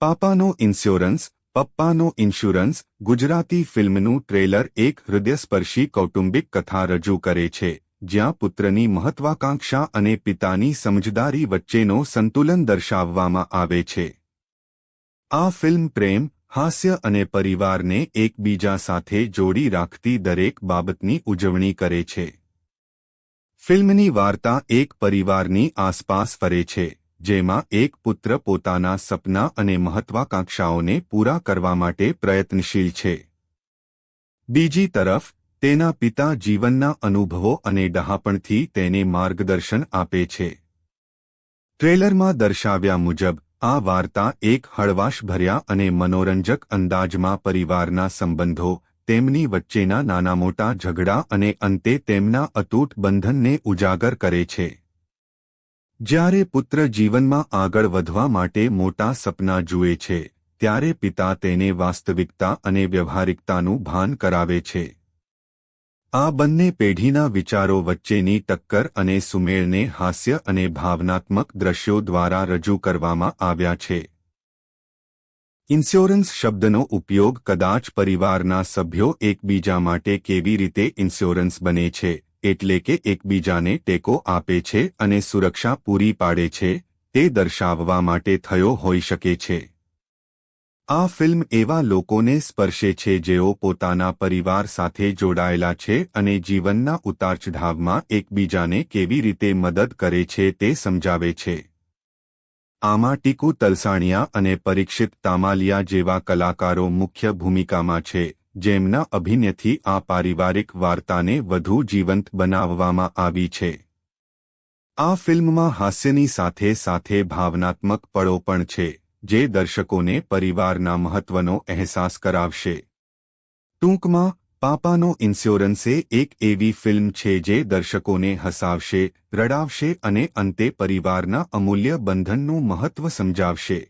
પાપાનો insurance, પપ્પાનો insurance Gujarati ફિલ્મનું trailer એક હૃદયસ્પર્શી કૌટુંબિક કથા રજૂ કરે છે, જ્યાં પુત્રની મહત્વાકાંક્ષા અને પિતાની સમજદારી વચ્ચેનો સંતુલન દર્શાવવામાં આવે છે. આ ફિલ્મ પ્રેમ, હાસ્ય અને પરિવારને એકબીજા સાથે જોડી રાખતી દરેક બાબતની ઉજવણી કરે છે. ફિલ્મની વાર્તા એક પરિવારની આસપાસ ફરે છે, જેમાં એક પુત્ર પોતાના સપના અને મહત્વાકાંક્ષાઓને પૂરા કરવા માટે પ્રયત્નશીલ છે. બીજી તરફ, તેના પિતા જીવનના અનુભવો અને ડહાપણથી તેને માર્ગદર્શન આપે છે. ટ્રેલરમાં દર્શાવ્યા મુજબ, આ વાર્તા એક હળવાશભર્યા અને મનોરંજક અંદાજમાં પરિવારના સંબંધો, તેમની વચ્ચેના નાના મોટા ઝઘડા અને અંતે તેમના અતૂટ બંધનને ઉજાગર કરે છે. જ્યારે પુત્ર જીવનમાં આગળ વધવા માટે મોટા સપના જુએ છે, ત્યારે પિતા તેને વાસ્તવિકતા અને વ્યવહારિકતાનું ભાન કરાવે છે. આ બંને પેઢીના વિચારો વચ્ચેની ટક્કર અને સુમેળને હાસ્ય અને ભાવનાત્મક દ્રશ્યો દ્વારા રજૂ કરવામાં આવ્યા છે. ઇન્સ્યોરન્સ શબ્દનો ઉપયોગ કદાચ પરિવારના સભ્યો એકબીજા માટે કેવી રીતે ઇન્સ્યોરન્સ બને છે, એટલે કે એકબીજાને ટેકો આપે છે અને સુરક્ષા પૂરી પાડે છે, તે દર્શાવવા માટે થયો હોઈ શકે છે. આ ફિલ્મ એવા લોકોને સ્પર્શે છે જેઓ પોતાના પરિવાર સાથે જોડાયેલા છે અને જીવનના ઉતારચઢાવમાં એકબીજાને કેવી રીતે મદદ કરે છે તે સમજાવે છે. આમાં ટીકુ તલસાણિયા અને પરીક્ષિત તામાલિયા જેવા કલાકારો મુખ્ય ભૂમિકામાં છે, જેમના અભિનયથી આ પારિવારિક વાર્તાને વધુ જીવંત બનાવવામાં આવી છે. આ ફિલ્મમાં હાસ્યની સાથે સાથે ભાવનાત્મક પળો પણ છે, જે દર્શકોને પરિવારના મહત્વનો અહેસાસ કરાવશે. ટૂંકમાં, પાપાનો ઇન્સ્યોરન્સે એક એવી ફિલ્મ છે જે દર્શકોને હસાવશે, રડાવશે અને અંતે પરિવારના અમૂલ્ય બંધનનું મહત્વ સમજાવશે.